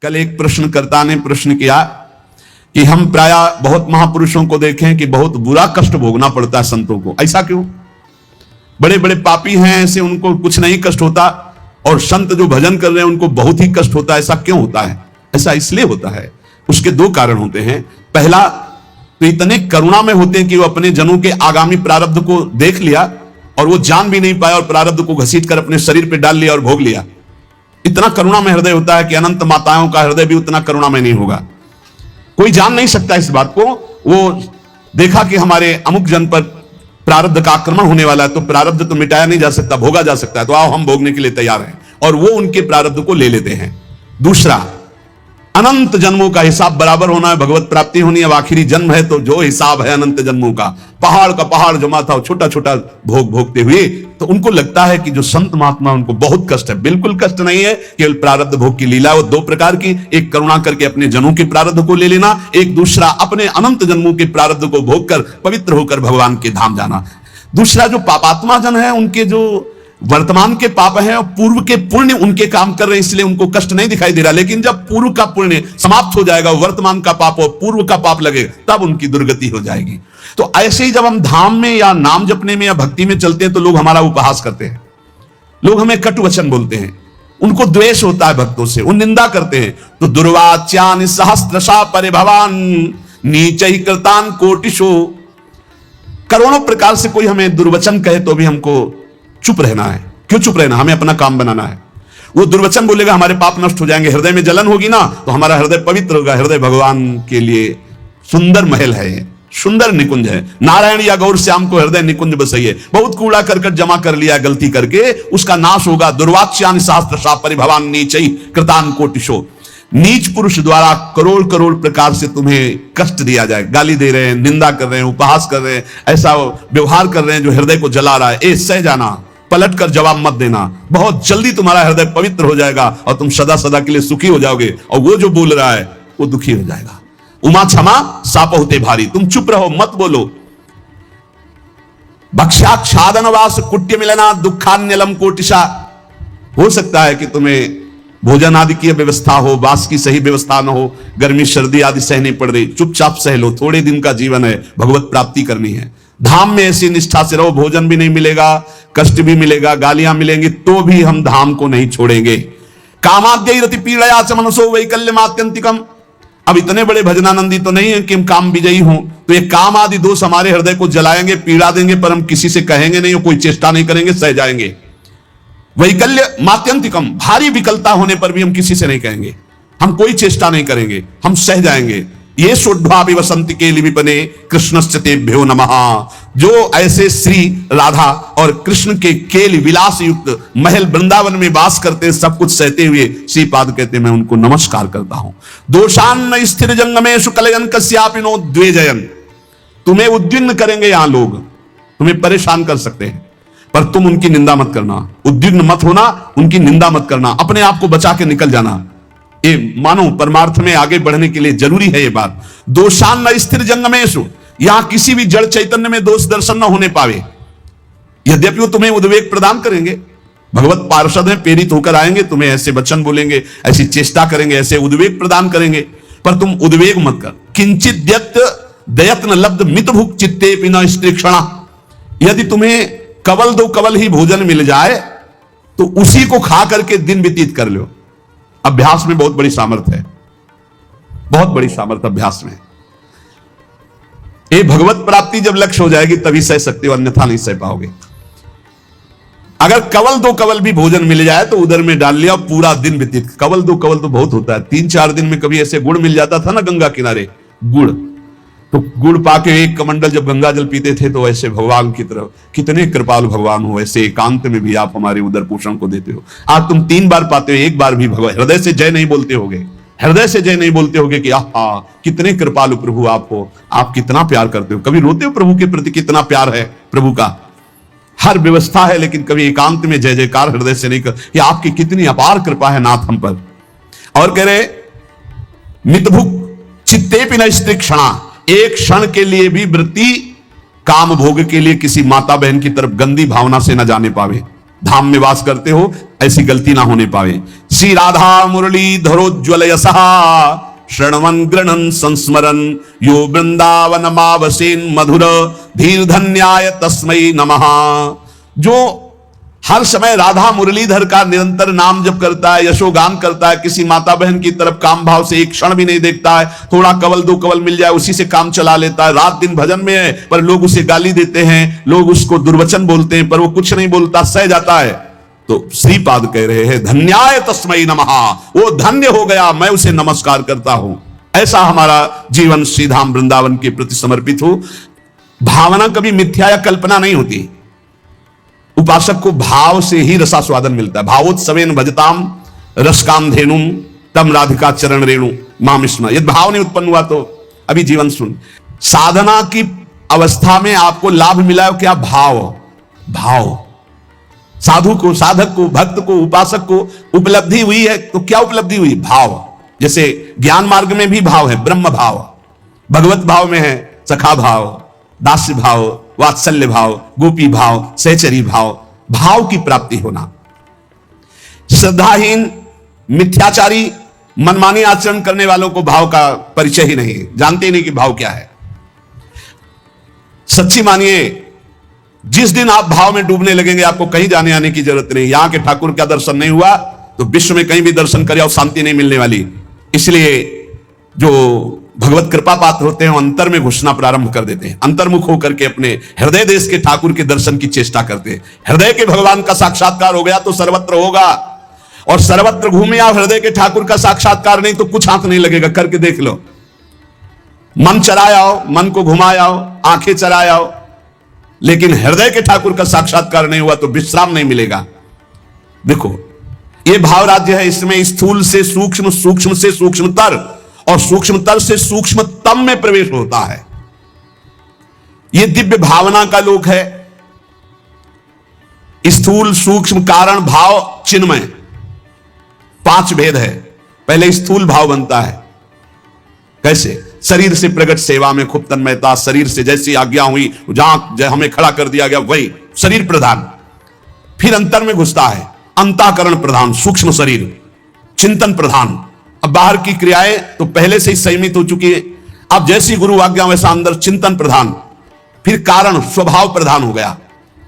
कल एक प्रश्नकर्ता ने प्रश्न किया कि हम प्राय बहुत महापुरुषों को देखें कि बहुत बुरा कष्ट भोगना पड़ता है संतों को, ऐसा क्यों? बड़े बड़े पापी हैं ऐसे, उनको कुछ नहीं कष्ट होता, और संत जो भजन कर रहे हैं उनको बहुत ही कष्ट होता है, ऐसा क्यों होता है? ऐसा इसलिए होता है, उसके दो कारण होते हैं। पहला तो इतने करुणा में होते हैं कि वो अपने जनों के आगामी प्रारब्ध को देख लिया और वो जान भी नहीं पाया और प्रारब्ध को घसीट कर अपने शरीर पे डाल लिया और भोग लिया। इतना करुणा में हृदय होता है कि अनंत माताओं का हृदय भी उतना करुणा में नहीं होगा। कोई जान नहीं सकता इस बात को। वो देखा कि हमारे अमुक जन पर प्रारब्ध का आक्रमण होने वाला है, तो प्रारब्ध तो मिटाया नहीं जा सकता, भोगा जा सकता है, तो आओ हम भोगने के लिए तैयार हैं, और वो उनके प्रारब्ध को ले लेते हैं। दूसरा, अनंत जन्मों का हिसाब बराबर होना है, भगवत प्राप्ति होनी है, अब आखिरी जन्म है तो जो हिसाब है अनंत जन्मों का, पहाड़ का पहाड़ जमा था छोटा छोटा भोग भोगते हुए, तो उनको लगता है कि जो संत महात्मा उनको बहुत कष्ट है। बिल्कुल कष्ट नहीं है, केवल प्रारब्ध भोग की लीला। वो दो प्रकार की, एक करुणा करके अपने जनों के प्रारब्ध को ले लेना, एक दूसरा अपने अनंत जन्मों के प्रारब्ध को भोग कर पवित्र होकर भगवान के धाम जाना। दूसरा, जो पापात्मा जन है उनके जो वर्तमान के पाप हैं और पूर्व के पुण्य उनके काम कर रहे हैं, इसलिए उनको कष्ट नहीं दिखाई दे रहा। लेकिन जब पूर्व का पुण्य समाप्त हो जाएगा, वर्तमान का पाप और पूर्व का पाप लगे, तब उनकी दुर्गति हो जाएगी। तो ऐसे ही जब हम धाम में या नाम जपने में या भक्ति में चलते हैं तो लोग हमारा उपहास करते हैं, लोग हमें कटु वचन बोलते हैं, उनको द्वेष होता है भक्तों से, उन निंदा करते हैं। तो दुर्वाच्यानि सहस्रशा परिभवान नीचै कृतान कोटिशो, करोड़ों प्रकार से कोई हमें दुर्वचन कहे तो भी हमको चुप रहना है। क्यों चुप रहना? हमें अपना काम बनाना है। वो दुर्वचन बोलेगा हमारे पाप नष्ट हो जाएंगे, हृदय में जलन होगी ना तो हमारा हृदय पवित्र होगा। हृदय भगवान के लिए सुंदर महल है, सुंदर निकुंज है। नारायण या गौर श्याम को हृदय निकुंज बसइए। बहुत कूड़ा करकट जमा कर लिया गलती करके, उसका नाश होगा। दुर्वाच्यानि सहस्रशा परिभवान नीचै कृतान कोटिशो, नीच पुरुष द्वारा करोड़ करोड़ प्रकार से तुम्हें कष्ट दिया जाए, गाली दे रहे हैं, निंदा कर रहे हैं, उपहास कर रहे हैं, ऐसा व्यवहार कर रहे हैं जो हृदय को जला रहा है, ए सह जाना, पलट कर जवाब मत देना। बहुत जल्दी तुम्हारा हृदय पवित्र हो जाएगा और तुम सदा सदा के लिए सुखी हो जाओगे, और वो जो बोल रहा है वो दुखी हो जाएगा। उमा क्षमा साप होते भारी, तुम चुप रहो, मत बोलो। भक्ष्याच्छादन वास कुट्य मिलना दुखान्यलम कोटिशा, हो सकता है कि तुम्हें भोजन आदि की व्यवस्था हो, वास की सही व्यवस्था न हो, गर्मी सर्दी आदि सहनी पड़ रही, चुपचाप सह लो, थोड़े दिन का जीवन है, भगवत प्राप्ति करनी है। धाम में ऐसी निष्ठा से रहो, भोजन भी नहीं मिलेगा, कष्ट भी मिलेगा, गालियां मिलेंगी, तो भी हम धाम को नहीं छोड़ेंगे। कामाद्य रति पीड़या च मनसो वैकल्यमात्यंतिकम, अब इतने बड़े भजनानंदी तो नहीं है कि हम काम विजयी हों, तो ये काम आदि दोष हमारे हृदय को जलाएंगे, पीड़ा देंगे, पर हम किसी से कहेंगे नहीं, कोई चेष्टा नहीं करेंगे, सह जाएंगे। वैकल्य मात्यंतिकम, भारी विकलता होने पर भी हम किसी से नहीं कहेंगे, हम कोई चेष्टा नहीं करेंगे, हम सह जाएंगे। ये शोद्भावि वसंत के लिपिपने कृष्णस्य तेभ्यो नमः, जो ऐसे श्री राधा और कृष्ण के केल विलास युक्त महल वृंदावन में वास करते हैं, सब कुछ सहते हुए श्रीपाद कहते हैं मैं उनको नमस्कार करता हूं। दोषान्न स्थिर जंगमेषु कलयन कस्यापिनो द्वेजयन, तुम्हें उद्विग्न करेंगे यहां लोग, तुम्हें परेशान कर सकते हैं, पर तुम उनकी निंदा मत करना, उद्विग्न मत होना, उनकी निंदा मत करना, अपने आप को बचा के निकल जाना। ये मानो परमार्थ में आगे बढ़ने के लिए जरूरी है ये बात। दोषान न स्थिर जंगमेषु, यहां किसी भी जड़ चैतन्य में दोष दर्शन न होने पावे। यद्यपि वो तुम्हें उद्वेग प्रदान करेंगे, भगवत पार्षद हैं, प्रेरित होकर आएंगे, तुम्हें ऐसे वचन बोलेंगे, ऐसी चेष्टा करेंगे, ऐसे उद्वेग प्रदान करेंगे, पर तुम उद्वेग मत कर। किंचित दयत्न लब्ध मितभुक चित्ते पिना स्त्रीक्षणा, यदि तुम्हें कवल दो कवल ही भोजन मिल जाए तो उसी को खा करके दिन व्यतीत कर लो। अभ्यास में बहुत बड़ी सामर्थ्य है, बहुत बड़ी सामर्थ्य अभ्यास में। ये भगवत प्राप्ति जब लक्ष्य हो जाएगी तभी सह सकते हो, अन्यथा नहीं सह पाओगे। अगर कवल दो कवल भी भोजन मिल जाए तो उधर में डाल लिया, पूरा दिन व्यतीत। कवल दो कवल तो बहुत होता है, 3-4 दिन में कभी ऐसे गुड़ मिल जाता था ना गंगा किनारे, गुड़, तो गुड़ पाके एक कमंडल जब गंगा जल पीते थे तो ऐसे भगवान की तरफ, कितने कृपालु भगवान हो, ऐसे एकांत में भी आप हमारे उदर पोषण को देते हो। आज तुम 3 बार पाते हो, एक बार भी भगवान हृदय से जय नहीं बोलते होगे, हृदय से जय नहीं बोलते होगे कि आहा कितने कृपालु प्रभु आप हो, आप कितना प्यार करते हो। कभी रोते हो प्रभु के प्रति, कितना प्यार है प्रभु का, हर व्यवस्था है, लेकिन कभी एकांत में जय जयकार हृदय से नहीं कर कि आपकी कितनी अपार कृपा है नाथ हम पर। और कह रहे मितभुक चित्ते पिन स्त्रीक्षणा, एक क्षण के लिए भी वृत्ति काम भोग के लिए किसी माता बहन की तरफ गंदी भावना से न जाने पावे। धाम में वास करते हो, ऐसी गलती ना होने पावे। श्री राधा मुरली धरोज्वल यशहा श्रणवन गृणन संस्मरण यो वृंदावन मावसेन मधुर धीर धन्याय तस्मै नमः। जो हर समय राधा मुरलीधर का निरंतर नाम जप करता है, यशोगान करता है, किसी माता बहन की तरफ काम भाव से एक क्षण भी नहीं देखता है, थोड़ा कवल दो कवल मिल जाए उसी से काम चला लेता है, रात दिन भजन में है पर लोग उसे गाली देते हैं, लोग उसको दुर्वचन बोलते हैं पर वो कुछ नहीं बोलता, सह जाता है, तो श्रीपाद कह रहे हैं धन्याय तस्मै नमः, वो धन्य हो गया, मैं उसे नमस्कार करता हूं। ऐसा हमारा जीवन श्रीधाम वृंदावन के प्रति समर्पित हो। भावना कभी मिथ्या या कल्पना नहीं होती, उपासक को भाव से ही रसास्वादन मिलता है। भावोत्सवेन भजताम रसकाम धेनुम तम राधिका चरण रेणु माम स्मर। यदि भाव नहीं उत्पन्न हुआ तो अभी जीवन सुन। साधना की अवस्था में आपको लाभ मिला है क्या? भाव। साधु को, साधक को, भक्त को, उपासक को उपलब्धि हुई है तो क्या उपलब्धि हुई? भाव। जैसे ज्ञान मार्ग में भी भाव है, ब्रह्म भाव, भगवत भाव में है सखा भाव, दास्य भाव, वात्सल्य भाव, गोपी भाव, सहचरी भाव, भाव की प्राप्ति होना। श्रद्धाहीन, मिथ्याचारी, मनमानी आचरण करने वालों को भाव का परिचय ही नहीं, जानते ही नहीं कि भाव क्या है। सच्ची मानिए, जिस दिन आप भाव में डूबने लगेंगे आपको कहीं जाने आने की जरूरत नहीं। यहां के ठाकुर का दर्शन नहीं हुआ तो विश्व में कहीं भी दर्शन करे और शांति नहीं मिलने वाली। इसलिए जो भगवत कृपा पात्र होते हैं अंतर में घुसना प्रारंभ कर देते हैं, अंतर्मुख होकर के अपने हृदय देश के ठाकुर के दर्शन की चेष्टा करते हैं। हृदय के भगवान का साक्षात्कार हो गया तो सर्वत्र होगा, और सर्वत्र घूमे आप हृदय के ठाकुर का साक्षात्कार नहीं तो कुछ हाथ नहीं लगेगा। करके देख लो, मन चराए आओ, मन को घुमाए आओ, आंखें चराए आओ, लेकिन हृदय के ठाकुर का साक्षात्कार नहीं हुआ तो विश्राम नहीं मिलेगा। देखो, ये भाव राज्य है, इसमें स्थूल से सूक्ष्म, सूक्ष्म से सूक्ष्मतर और सूक्ष्मतर से सूक्ष्मतम में प्रवेश होता है। यह दिव्य भावना का लोक है। स्थूल, सूक्ष्म, कारण, भाव, चिन्मय, 5 भेद है। पहले स्थूल भाव बनता है। कैसे? शरीर से प्रकट सेवा में खूब तन्मयता, शरीर से जैसी आज्ञा हुई जहां हमें खड़ा कर दिया गया वही शरीर प्रधान। फिर अंतर में घुसता है, अंतःकरण प्रधान, सूक्ष्म शरीर, चिंतन प्रधान। अब बाहर की क्रियाएं तो पहले से ही संयमित हो चुकी है, अब जैसी गुरु आज्ञा वैसा अंदर चिंतन प्रधान। फिर कारण स्वभाव प्रधान हो गया।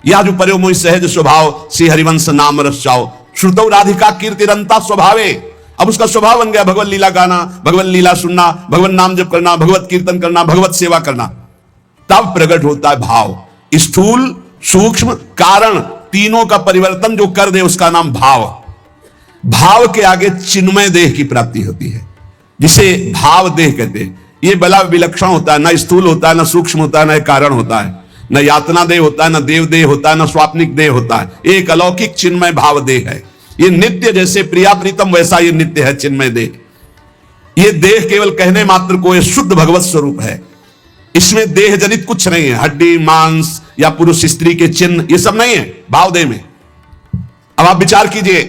यह जो पर्यो मोहि सहज स्वभाव श्री हरिवंश नाम रस जाओ श्रुतौ राधिका कीर्तिरंता स्वभावे। अब उसका स्वभाव बन गया भगवत लीला गाना, भगवत लीला सुनना, भगवत नाम जप करना, भगवत कीर्तन करना, भगवत सेवा करना। तब प्रकट होता है भाव। स्थूल, सूक्ष्म, कारण, तीनों का परिवर्तन जो कर दे उसका नाम भाव। भाव के आगे चिन्मय देह की प्राप्ति होती है, जिसे भाव देह कहते हैं। यह बड़ा विलक्षण होता है, न स्थूल होता है, न सूक्ष्म होता है, न कारण होता है, न यातना देह होता है, न देव देह होता है, न स्वाप्निक देह होता है। एक अलौकिक चिन्मय भाव देह है। ये नित्य, जैसे प्रिया प्रीतम वैसा ये नित्य है चिन्मय देह। ये देह केवल कहने मात्र को ये शुद्ध भगवत स्वरूप है। इसमें देह जनित कुछ नहीं है, हड्डी मांस या पुरुष स्त्री के चिन्ह ये सब नहीं है भाव देह में। अब आप विचार कीजिए,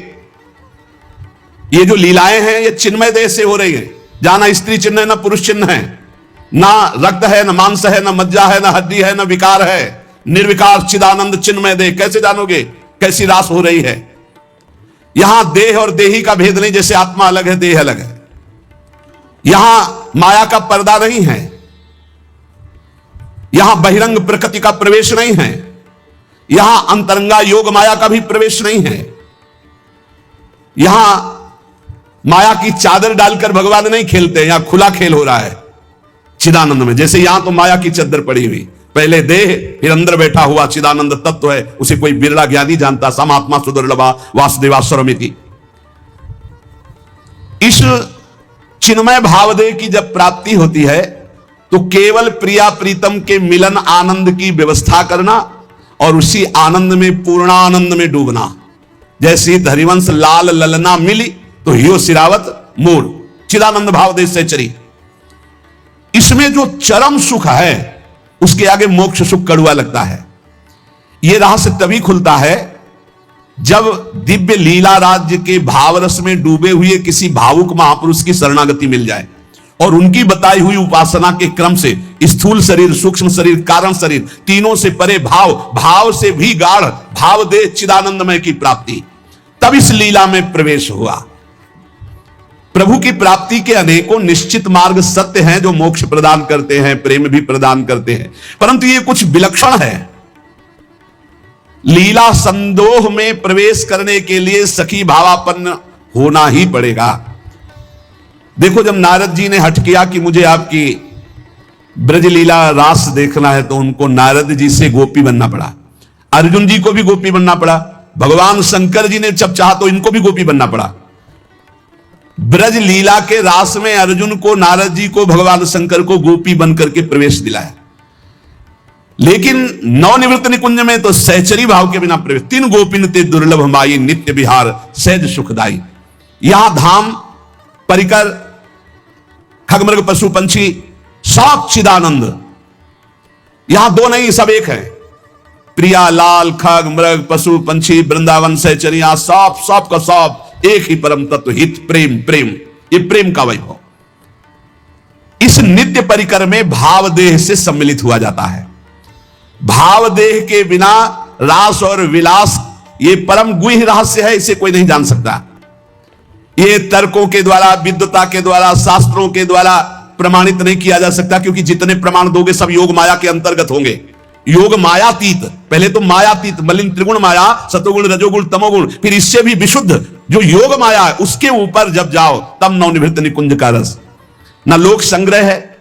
ये जो लीलाएं हैं ये चिन्मय देह से हो रही है, जहां ना स्त्री चिन्ह है, ना पुरुष चिन्ह है, ना रक्त है, ना मांस है, ना मज्जा है, ना हड्डी है, ना विकार है, निर्विकार चिदानंद चिन्मय देह। कैसे जानोगे कैसी रास हो रही है? यहां देह और देही का भेद नहीं, जैसे आत्मा अलग है देह अलग है। यहां माया का पर्दा नहीं है, यहां बहिरंग प्रकृति का प्रवेश नहीं है, यहां अंतरंगा योग माया का भी प्रवेश नहीं है। यहां माया की चादर डालकर भगवान नहीं खेलते, यहां खुला खेल हो रहा है चिदानंद में। जैसे यहां तो माया की चद्दर पड़ी हुई, पहले देह फिर अंदर बैठा हुआ चिदानंद तत्व है, उसे कोई बिरला ज्ञानी जानता। समात्मा सुदुर्लभा वासुदेवा स्वरमिति। इस चिन्मय भावदेह की जब प्राप्ति होती है तो केवल प्रिया प्रीतम के मिलन आनंद की व्यवस्था करना और उसी आनंद में पूर्णानंद में डूबना। जैसे हरिवंश लाल ललना मिली तो हियो सिरावत मोर, चिदानंद भावदेह से चरी। इसमें जो चरम सुख है उसके आगे मोक्ष सुख कड़ुआ लगता है। यह रहस्य तभी खुलता है जब दिव्य लीला राज्य के भावरस में डूबे हुए किसी भावुक महापुरुष की शरणागति मिल जाए। और उनकी बताई हुई उपासना के क्रम से स्थूल शरीर, सूक्ष्म शरीर, कारण शरीर, तीनों से परे भाव, भाव से भी गाढ़ भाव दे चिदानंदमय की प्राप्ति, तब इस लीला में प्रवेश हुआ। प्रभु की प्राप्ति के अनेकों निश्चित मार्ग सत्य हैं जो मोक्ष प्रदान करते हैं, प्रेम भी प्रदान करते हैं, परंतु ये कुछ विलक्षण है। लीला संदोह में प्रवेश करने के लिए सखी भावापन्न होना ही पड़ेगा। देखो, जब नारद जी ने हट किया कि मुझे आपकी ब्रज लीला रास देखना है, तो उनको नारद जी से गोपी बनना पड़ा। अर्जुन जी को भी गोपी बनना पड़ा। भगवान शंकर जी ने जब चाहा तो इनको भी गोपी बनना पड़ा। ब्रज लीला के रास में अर्जुन को, नारद जी को, भगवान शंकर को गोपी बनकर के प्रवेश दिलाया। लेकिन नवनिवृत्त निकुंज में तो सहचरी भाव के बिना प्रवेश। तीन गोपिन ते दुर्लभ माई, नित्य विहार सहज सुखदाई। यहां धाम, परिकर, खगमृग, पशु पंछी, सब चिदानंद। यहां दो नहीं, सब एक है। प्रिया, लाल, खग, मृग, पशु पंछी, वृंदावन, सहचरिया, सब का सब एक ही परम तत्व, हित, प्रेम। प्रेम, ये प्रेम का वैभव। इस नित्य परिकर में भाव देह से सम्मिलित हुआ जाता है। भाव देह के बिना रास और विलास, ये परम गुह्य रहस्य है, इसे कोई नहीं जान सकता। ये तर्कों के द्वारा, विद्वता के द्वारा, शास्त्रों के द्वारा प्रमाणित नहीं किया जा सकता, क्योंकि जितने प्रमाण दोगे सब योग माया के अंतर्गत होंगे। योग मायातीत, पहले तो मायातीत, मलिन त्रिगुण माया, सतोगुण, रजोगुण, तमोगुण, फिर इससे भी विशुद्ध जो योग माया है, उसके ऊपर जब जाओ तब नवनिवृत्त निकुंज का रस। न लोक संग्रह है,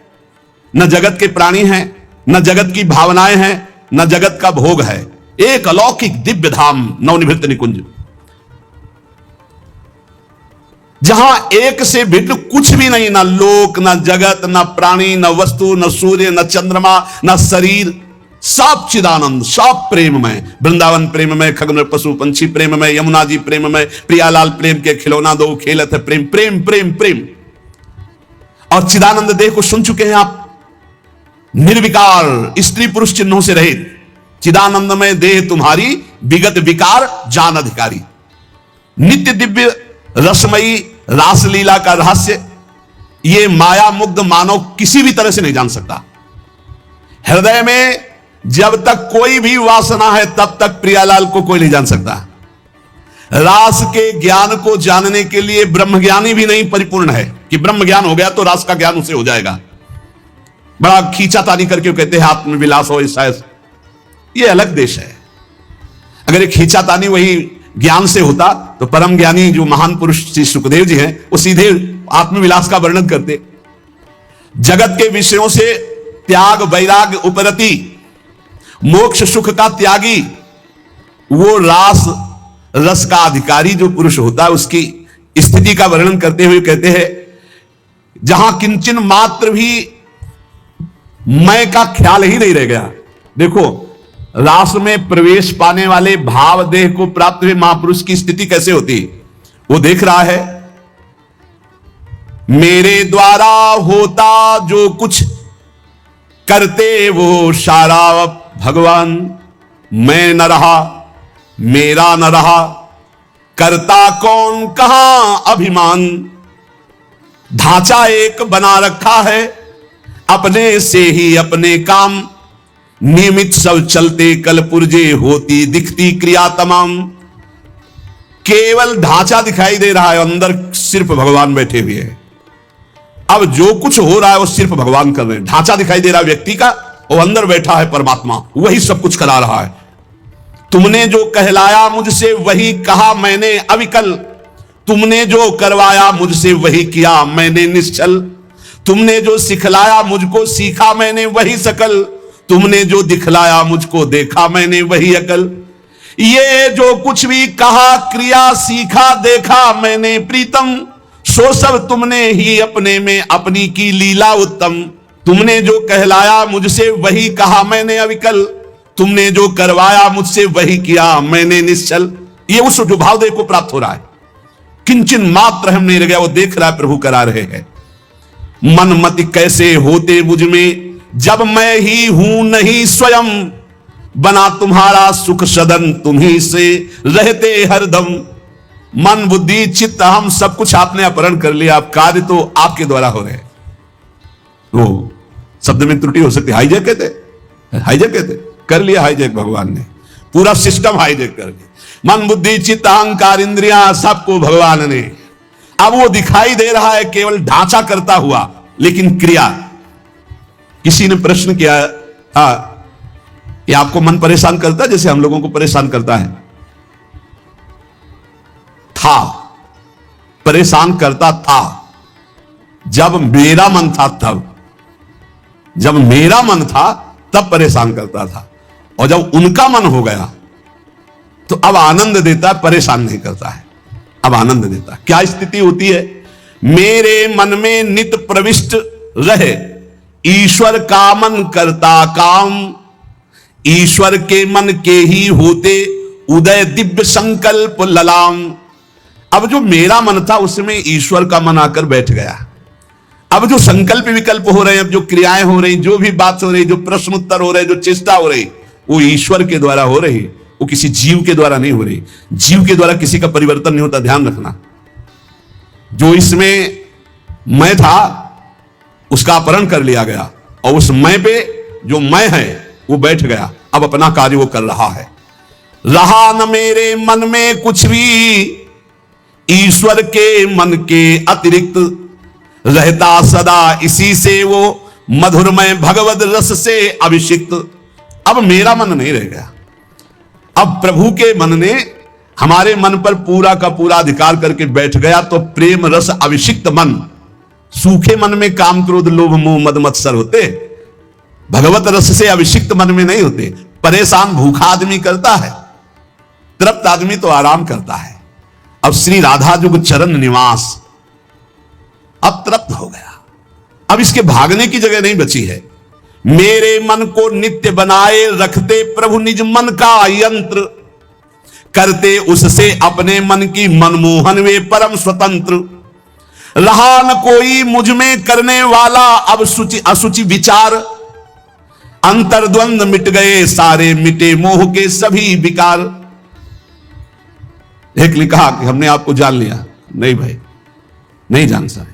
न जगत के प्राणी हैं, न जगत की भावनाएं हैं, न जगत का भोग है। एक अलौकिक दिव्य धाम नवनिवृत्त निकुंज, जहां एक से भिन्न कुछ भी नहीं, न लोक, न जगत, न प्राणी, न वस्तु, न सूर्य, न चंद्रमा, न शरीर, सब चिदानंद, सब प्रेममय। वृंदावन प्रेममय, खगमृग पशु पंछी प्रेममय, यमुना जी प्रेममय, प्रियालाल प्रेम के खिलौना दो खेलत है प्रेम, प्रेम प्रेम प्रेम। और चिदानंद देह को सुन चुके हैं आप, निर्विकार, स्त्री पुरुष चिन्हों से रहित, चिदानंदमय देह तुम्हारी, विगत विकार जान अधिकारी। नित्य दिव्य रसमयी रासलीला का रहस्य ये माया मुग्ध मानव किसी भी तरह से नहीं जान सकता। हृदय में जब तक कोई भी वासना है तब तक प्रियालाल को कोई नहीं जान सकता। रास के ज्ञान को जानने के लिए ब्रह्मज्ञानी भी नहीं परिपूर्ण है कि ब्रह्म ज्ञान हो गया तो रास का ज्ञान उसे हो जाएगा। बड़ा खींचातानी करके कहते हैं आत्मविलास हो, ऐसा, ये अलग देश है। अगर एक खींचातानी वही ज्ञान से होता तो परम ज्ञानी जो महान पुरुष श्री सुखदेव जी हैं, वो सीधे आत्मविलास का वर्णन करते। जगत के विषयों से त्याग, वैराग, उपरति, मोक्ष सुख का त्यागी, वो रास रस का अधिकारी जो पुरुष होता है, उसकी स्थिति का वर्णन करते हुए कहते हैं, जहां किंचन मात्र भी मैं का ख्याल ही नहीं रह गया। देखो, रास में प्रवेश पाने वाले भाव देह को प्राप्त हुए महापुरुष की स्थिति कैसे होती, वो देख रहा है। मेरे द्वारा होता जो कुछ करते वो सारा भगवान, मैं न रहा, मेरा न रहा, करता कौन, कहां अभिमान। ढांचा एक बना रखा है, अपने से ही अपने काम, नियमित सब चलते कल पुर्जे, होती दिखती क्रिया तमाम। केवल ढांचा दिखाई दे रहा है, अंदर सिर्फ भगवान बैठे हुए हैं। अब जो कुछ हो रहा है वो सिर्फ भगवान कर रहे हैं। ढांचा दिखाई दे रहा है व्यक्ति का, वो अंदर बैठा है परमात्मा, वही सब कुछ करा रहा है। तुमने जो कहलाया मुझसे वही कहा मैंने अविकल, तुमने जो करवाया मुझसे वही किया मैंने निश्चल। तुमने जो सिखलाया मुझको सीखा मैंने वही सकल, तुमने जो दिखलाया मुझको देखा मैंने वही अकल। ये जो कुछ भी कहा क्रिया सीखा देखा मैंने प्रीतम, सो सब तुमने ही अपने में अपनी की लीला उत्तम। तुमने जो कहलाया मुझसे वही कहा मैंने अविकल, तुमने जो करवाया मुझसे वही किया मैंने निश्चल। ये उस जो भावदेव को प्राप्त हो रहा है, किंचन मात्र हम नहीं रह गया, वो देख रहा है प्रभु करा रहे हैं। मन मति कैसे होते मुझ में, जब मैं ही हूं नहीं स्वयं, बना तुम्हारा सुख सदन तुम्ही से रहते हरदम। मन बुद्धि चित्त हम सब कुछ आपने अपहरण कर लिया, आप कार्य तो आपके द्वारा हो रहे हैं। वो शब्द में त्रुटि हो सकती है, हाईजैक कहते कर लिया हाईजैक, भगवान ने पूरा सिस्टम हाईजैक कर दिया। मन बुद्धि चित्त अहंकार इंद्रियां सबको भगवान ने, अब वो दिखाई दे रहा है केवल ढांचा करता हुआ, लेकिन क्रिया। किसी ने प्रश्न किया, ये आपको मन परेशान करता है जैसे हम लोगों को परेशान करता है? था, परेशान करता था जब मेरा मन था, जब मेरा मन था तब परेशान करता था, और जब उनका मन हो गया तो अब आनंद देता है, परेशान नहीं करता है, अब आनंद देता है। क्या स्थिति होती है? मेरे मन में नित प्रविष्ट रहे ईश्वर का मन करता काम, ईश्वर के मन के ही होते उदय दिव्य संकल्प ललाम। अब जो मेरा मन था उसमें ईश्वर का मन आकर बैठ गया। अब जो संकल्प विकल्प हो रहे हैं, अब जो क्रियाएं हो रही, जो भी बात हो रही, जो प्रश्न उत्तर हो रहे, जो चेष्टा हो रही, वो ईश्वर के द्वारा हो रही, वो किसी जीव के द्वारा नहीं हो रही। जीव के द्वारा किसी का परिवर्तन नहीं होता, ध्यान रखना। जो इसमें मैं था उसका अपहरण कर लिया गया, और उस मैं पे जो मैं है वो बैठ गया, अब अपना कार्य वो कर रहा है। रहा न मेरे मन में कुछ भी ईश्वर के मन के अतिरिक्त, रहता सदा इसी से वो मधुरमय भगवद रस से अभिषिक्त। अब मेरा मन नहीं रह गया, अब प्रभु के मन ने हमारे मन पर पूरा का पूरा अधिकार करके बैठ गया। तो प्रेम रस अभिषिक्त मन, सूखे मन में काम क्रोध लोभ मोह मद मत्सर होते, भगवत रस से अभिषिक्त मन में नहीं होते। परेशान भूखा आदमी करता है, तृप्त आदमी तो आराम करता है। अब श्री राधा जुग चरण निवास, अब तृप्त हो गया, अब इसके भागने की जगह नहीं बची है। मेरे मन को नित्य बनाए रखते प्रभु निज मन का यंत्र, करते उससे अपने मन की मनमोहन वे परम स्वतंत्र। रहा न कोई मुझ में करने वाला अब सुचि असुचि विचार, अंतर्द्वंद मिट गए सारे मिटे मोह के सभी विकार। एक लिखा कि हमने आपको जान लिया, नहीं भाई नहीं जान सकते।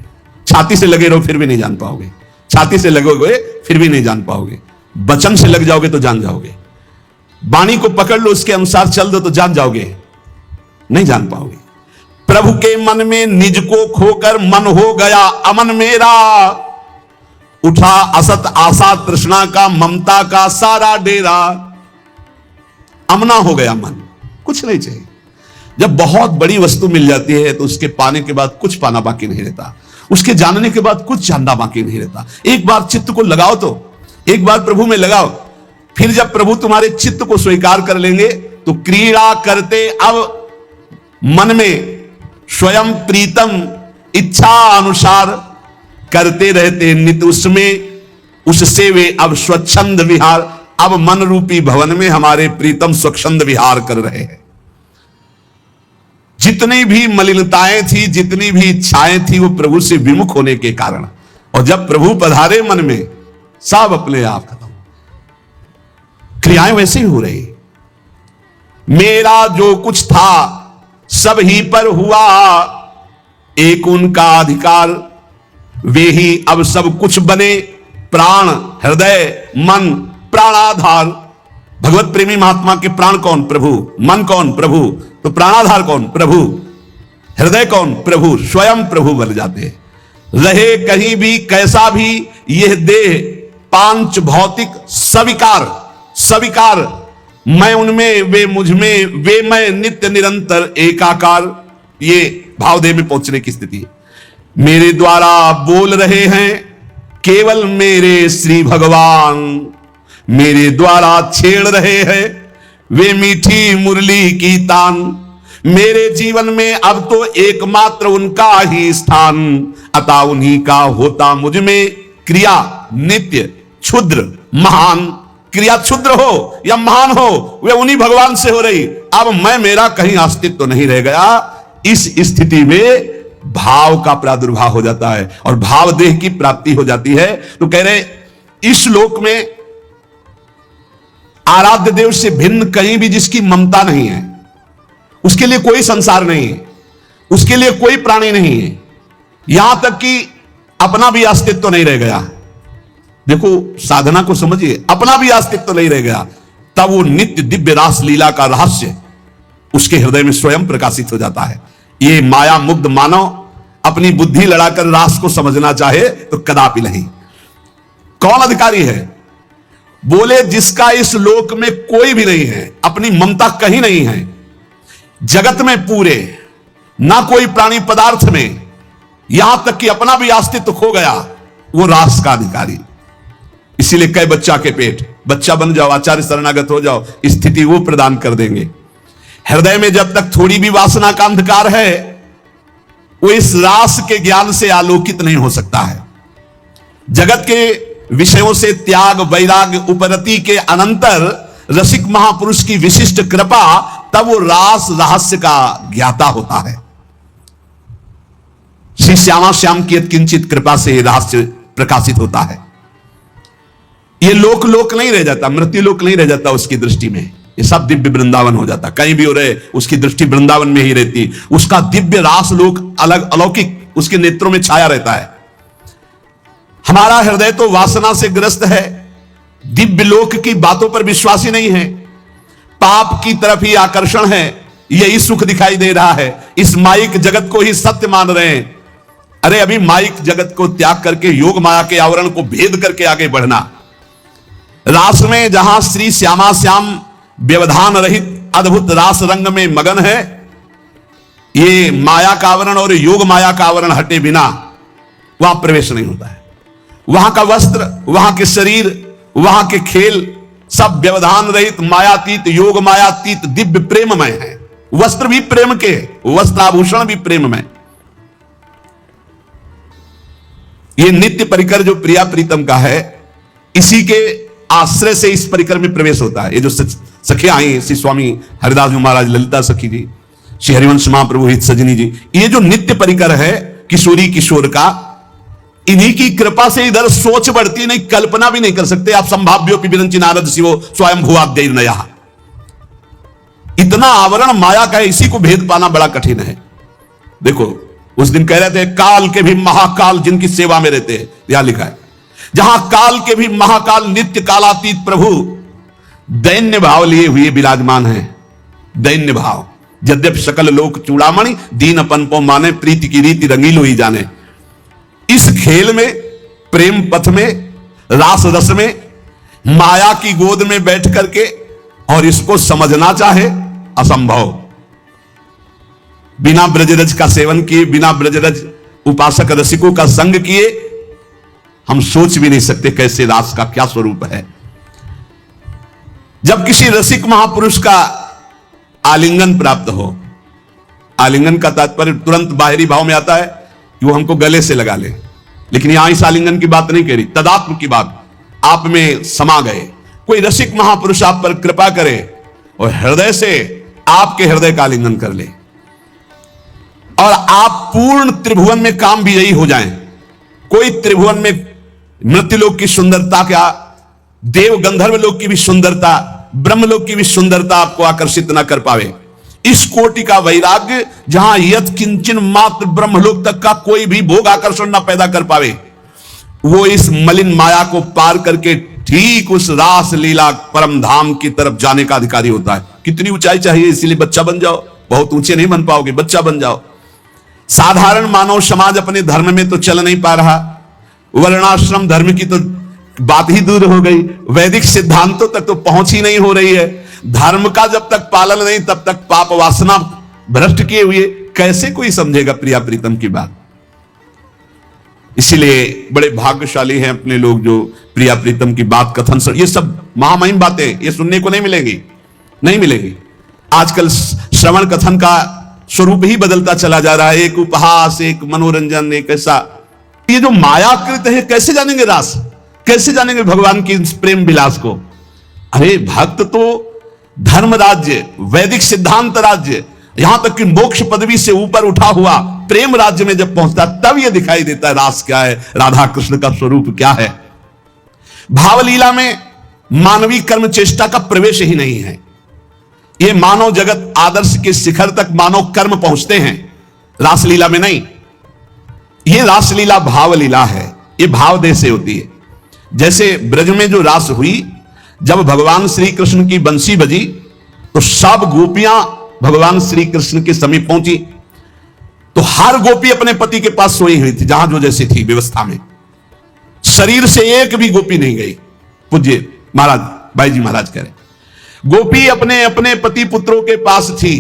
छाती से लगे रहो फिर भी नहीं जान पाओगे, छाती से लगोगे फिर भी नहीं जान पाओगे, वचन से लग जाओगे तो जान जाओगे, वाणी को पकड़ लो उसके अनुसार चल दो तो जान जाओगे, नहीं जान पाओगे। प्रभु के मन में निज को खोकर मन हो गया अमन मेरा, उठा असत आशा तृष्णा का ममता का सारा डेरा। अमना हो गया मन, कुछ नहीं चाहिए। जब बहुत बड़ी वस्तु मिल जाती है तो उसके पाने के बाद कुछ पाना बाकी नहीं रहता, उसके जानने के बाद कुछ जानना बाकी नहीं रहता। एक बार चित्त को लगाओ, तो एक बार प्रभु में लगाओ, फिर जब प्रभु तुम्हारे चित्त को स्वीकार कर लेंगे तो क्रीड़ा करते अब मन में स्वयं प्रीतम इच्छा अनुसार, करते रहते नित उसमें उससे वे अब स्वच्छंद विहार। अब मन रूपी भवन में हमारे प्रीतम स्वच्छंद विहार कर रहे हैं। जितनी भी मलिनताएं थी, जितनी भी इच्छाएं थी, वो प्रभु से विमुख होने के कारण, और जब प्रभु पधारे मन में सब अपने आप खत्म, क्रियाएं वैसे ही हो रही। मेरा जो कुछ था सब ही पर हुआ एक उनका अधिकार, वे ही अब सब कुछ बने प्राण हृदय मन प्राणाधार। भगवत प्रेमी महात्मा के प्राण कौन? प्रभु। मन कौन? प्रभु। तो प्राणाधार कौन? प्रभु। हृदय कौन? प्रभु। स्वयं प्रभु बन जाते। रहे कहीं भी कैसा भी यह देह पांच भौतिक सविकार, सविकार मैं उनमें वे मुझ में, वे मैं नित्य निरंतर एकाकार। ये भावदेह में पहुंचने की स्थिति। मेरे द्वारा बोल रहे हैं केवल मेरे श्री भगवान, मेरे द्वारा छेड़ रहे हैं वे मीठी मुरली की तान। मेरे जीवन में अब तो एकमात्र उनका ही स्थान, अतः उन्हीं का होता मुझ में क्रिया नित्य क्षुद्र महान। क्रिया क्षुद्र हो या महान हो, वे उन्हीं भगवान से हो रही। अब मैं मेरा कहीं अस्तित्व तो नहीं रह गया। इस स्थिति में भाव का प्रादुर्भाव हो जाता है और भाव देह की प्राप्ति हो जाती है। तो कह रहे इस लोक में आराध्य देव से भिन्न कहीं भी जिसकी ममता नहीं है, उसके लिए कोई संसार नहीं है, उसके लिए कोई प्राणी नहीं है, यहां तक कि अपना भी अस्तित्व तो नहीं रह गया। देखो साधना को समझिए, अपना भी अस्तित्व नहीं रह गया, तब वो नित्य दिव्य रास लीला का रहस्य उसके हृदय में स्वयं प्रकाशित हो जाता है। ये माया मुग्ध मानव अपनी बुद्धि लड़ाकर रास को समझना चाहे तो कदापि नहीं। कौन अधिकारी है? बोले जिसका इस लोक में कोई भी नहीं है, अपनी ममता कहीं नहीं है, जगत में पूरे ना कोई प्राणी पदार्थ में, यहां तक कि अपना भी अस्तित्व खो गया, वो रास का अधिकारी। इसीलिए कई बच्चा के पेट, बच्चा बन जाओ, आचार्य शरणागत हो जाओ, स्थिति वो प्रदान कर देंगे। हृदय में जब तक थोड़ी भी वासना का अंधकार है, वो इस रास के ज्ञान से आलोकित नहीं हो सकता है। जगत के विषयों से त्याग, वैराग्य, उपरति के अनंतर रसिक महापुरुष की विशिष्ट कृपा, तब वो रास रहस्य का ज्ञाता होता है। श्री श्यामा श्याम की किंचित कृपा से रहस्य प्रकाशित होता है। ये लोक लोक नहीं रह जाता, मृत्यु लोक नहीं रह जाता उसकी दृष्टि में, ये सब दिव्य वृंदावन हो जाता। कहीं भी हो रहे उसकी दृष्टि वृंदावन में ही रहती, उसका दिव्य रास लोक अलग अलौकिक उसके नेत्रों में छाया रहता है। हमारा हृदय तो वासना से ग्रस्त है, दिव्य लोक की बातों पर विश्वास ही नहीं है, पाप की तरफ ही आकर्षण है, यही सुख दिखाई दे रहा है, इस माइक जगत को ही सत्य मान रहे हैं। अरे अभी माइक जगत को त्याग करके योग माया के आवरण को भेद करके आगे बढ़ना। रास में जहां श्री श्यामा श्याम व्यवधान रहित अद्भुत रास रंग में मगन है, ये माया का आवरण और योग माया का आवरण हटे बिना वहां प्रवेश नहीं होता है। वहां का वस्त्र, वहां के शरीर, वहां के खेल सब व्यवधान रहित, मायातीत, योग मायातीत, दिव्य प्रेममय है। वस्त्र भी प्रेम के, वस्त्र आभूषण भी प्रेममय। ये नित्य परिकर जो प्रिया प्रीतम का है, इसी के आश्रय से इस परिकर में प्रवेश होता है। ये जो सखियां आई, श्री स्वामी हरिदास जी महाराज, ललिता सखी जी, श्री हरिवंश महाप्रभु हित सजनी जी, ये जो नित्य परिकर है किशोरी किशोर का, इन्हीं की कृपा से इधर सोच बढ़ती नहीं, कल्पना भी नहीं कर सकते आप। संभाव्योपि विरंची नारद शिवो स्वयं भुवाद्य नया, इतना आवरण माया का है, इसी को भेद पाना बड़ा कठिन है। देखो उस दिन कह रहे थे काल के भी महाकाल जिनकी सेवा में रहते हैं, यहां लिखा है जहां काल के भी महाकाल नित्य कालातीत प्रभु दैन्य भाव लिए हुए विराजमान है। दैन्य भाव, यद्यपि सकल लोक चूड़ामणि दीन अपन पो माने, प्रीति की रीति रंगीलो ही जाने। इस खेल में, प्रेम पथ में, रास रस में, माया की गोद में बैठ करके और इसको समझना चाहे असंभव। बिना ब्रजरज का सेवन किए, बिना ब्रजरज उपासक रसिकों का संग किए हम सोच भी नहीं सकते कैसे रास का क्या स्वरूप है। जब किसी रसिक महापुरुष का आलिंगन प्राप्त हो, आलिंगन का तात्पर्य तुरंत बाहरी भाव में आता है कि वो हमको गले से लगा ले, लेकिन यहां इस आलिंगन की बात नहीं कह रही, तदात्म की बात। आप में समा गए, कोई रसिक महापुरुष आप पर कृपा करे और हृदय से आपके हृदय का आलिंगन कर ले, और आप पूर्ण त्रिभुवन में काम भी यही हो जाएं। कोई त्रिभुवन में मृत्युलोक की सुंदरता, क्या देव गंधर्व लोक की भी सुंदरता, ब्रह्मलोक की भी सुंदरता आपको आकर्षित ना कर पावे। इस कोटि का वैराग्य जहां यत किंचन मात्र ब्रह्मलोक तक का कोई भी भोग आकर्षण ना पैदा कर पावे, वो इस मलिन माया को पार करके ठीक उस रास लीला परम धाम की तरफ जाने का अधिकारी होता है। कितनी ऊंचाई चाहिए, इसीलिए बच्चा बन जाओ। बहुत ऊंचे नहीं बन पाओगे, बच्चा बन जाओ। साधारण मानव समाज अपने धर्म में तो चल नहीं पा रहा, वर्णाश्रम धर्म की तो बात ही दूर हो गई, वैदिक सिद्धांतों तक तो पहुंच ही नहीं हो रही है। धर्म का जब तक पालन नहीं, तब तक पाप वासना भ्रष्ट किए हुए कैसे कोई समझेगा प्रिया प्रीतम की बात। इसीलिए बड़े भाग्यशाली हैं अपने लोग जो प्रिया प्रीतम की बात कथन ये सब महामहिम बातें ये सुनने को नहीं मिलेंगी, नहीं मिलेगी। आजकल श्रवण कथन का स्वरूप ही बदलता चला जा रहा है, एक उपहास, एक मनोरंजन, एक ऐसा। ये जो मायाकृत है, कैसे जानेंगे रास, कैसे जानेंगे भगवान की प्रेम विलास को। अरे भक्त तो धर्म राज्य, वैदिक सिद्धांत राज्य, यहां तक कि मोक्ष पदवी से ऊपर उठा हुआ प्रेम राज्य में जब पहुंचता, तब यह दिखाई देता है रास क्या है, राधा कृष्ण का स्वरूप क्या है। भावलीला में मानवीय कर्म चेष्टा का प्रवेश ही नहीं है। यह मानव जगत आदर्श के शिखर तक मानव कर्म पहुंचते हैं, रासलीला में नहीं। यह रासलीला भावलीला है, यह भाव देह से होती है। जैसे ब्रज में जो रास हुई, जब भगवान श्री कृष्ण की बंसी बजी तो सब गोपियां भगवान श्री कृष्ण के समीप पहुंची। तो हर गोपी अपने पति के पास सोई हुई थी, जहां जो जैसी थी व्यवस्था में। शरीर से एक भी गोपी नहीं गई। पूज्य महाराज भाई जी महाराज कह रहे, गोपी अपने अपने पति पुत्रों के पास थी।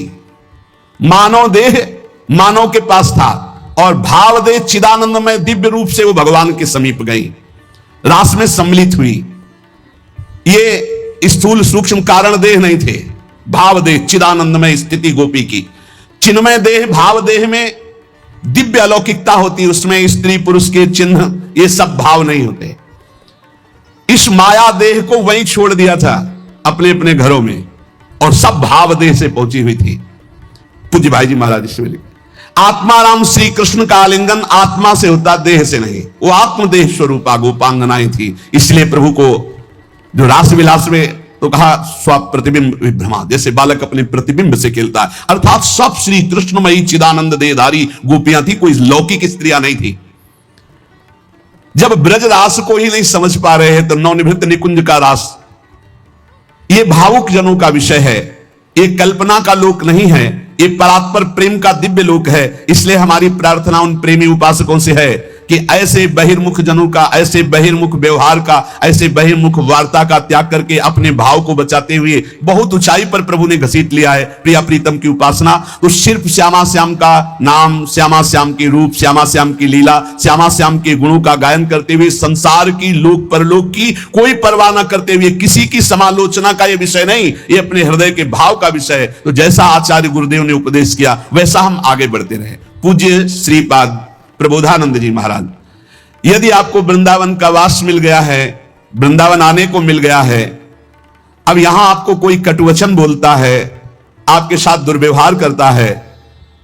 मानव देह मानव के पास था और भाव देह चिदानंद में दिव्य रूप से वो भगवान के समीप गई, रास में सम्मिलित हुई। ये स्थूल सूक्ष्म कारण देह नहीं थे, भाव देह चिदानंद में स्थिति गोपी की। चिन्मय देह भाव देह में दिव्य अलौकिकता होती, उसमें स्त्री पुरुष के चिन्ह ये सब भाव नहीं होते। इस माया देह को वहीं छोड़ दिया था अपने अपने घरों में, और सब भाव देह से पहुंची हुई थी। पूज्य भाई जी महाराज इसमें लिखे, आत्माराम श्री कृष्ण का आलिंगन आत्मा से होता, देह से नहीं। वो आत्मदेह स्वरूपा गोपांगनाएं थी। इसलिए प्रभु को जो रास विलास में तो कहा स्व प्रतिबिंब विभ्रमा, जैसे बालक अपने प्रतिबिंब से खेलता है, अर्थात सब श्री कृष्णमयी चिदानंद देहधारी गोपियां थी, कोई लौकिक स्त्रियां नहीं थी। जब ब्रज रास को ही नहीं समझ पा रहे हैं तो नवनिभृत निकुंज का रास ये भावुक जनों का विषय है, ये कल्पना का लोक नहीं है, ये परात्पर प्रेम का दिव्य लोक है। इसलिए हमारी प्रार्थना उन प्रेमी उपासकों से है कि ऐसे बहिर्मुख जनों का, ऐसे बहिर्मुख व्यवहार का, ऐसे बहिर्मुख वार्ता का त्याग करके अपने भाव को बचाते हुए बहुत ऊंचाई पर प्रभु ने घसीट लिया है प्रिया प्रीतम की उपासना। तो सिर्फ श्यामा श्याम का नाम, श्यामा श्याम के रूप, श्यामा श्याम की लीला, श्यामा श्याम के गुणों का गायन करते हुए संसार की, लोक परलोक की कोई परवाह न करते हुए, किसी की समालोचना का यह विषय नहीं, ये अपने हृदय के भाव का विषय है। तो जैसा आचार्य गुरुदेव ने उपदेश किया वैसा हम आगे बढ़ते रहे। पूज्य श्रीपाद प्रबोधानंद जी महाराज, यदि आपको वृंदावन का वास मिल गया है, वृंदावन आने को मिल गया है, अब यहां आपको कोई कटुवचन बोलता है, आपके साथ दुर्व्यवहार करता है,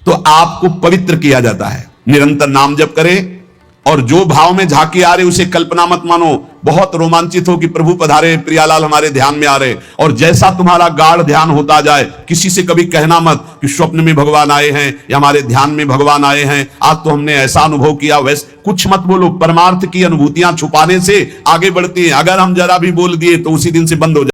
तो आपको पवित्र किया जाता है। निरंतर नाम जप करें और जो भाव में झांकी आ रहे उसे कल्पना मत मानो। बहुत रोमांचित हो कि प्रभु पधारे, प्रियालाल हमारे ध्यान में आ रहे, और जैसा तुम्हारा गाढ़ ध्यान होता जाए, किसी से कभी कहना मत कि स्वप्न में भगवान आए हैं या हमारे ध्यान में भगवान आए हैं, आज तो हमने ऐसा अनुभव किया, वैसे कुछ मत बोलो। परमार्थ की अनुभूतियां छुपाने से आगे बढ़ती हैं। अगर हम जरा भी बोल दिए तो उसी दिन से बंद हो जाए।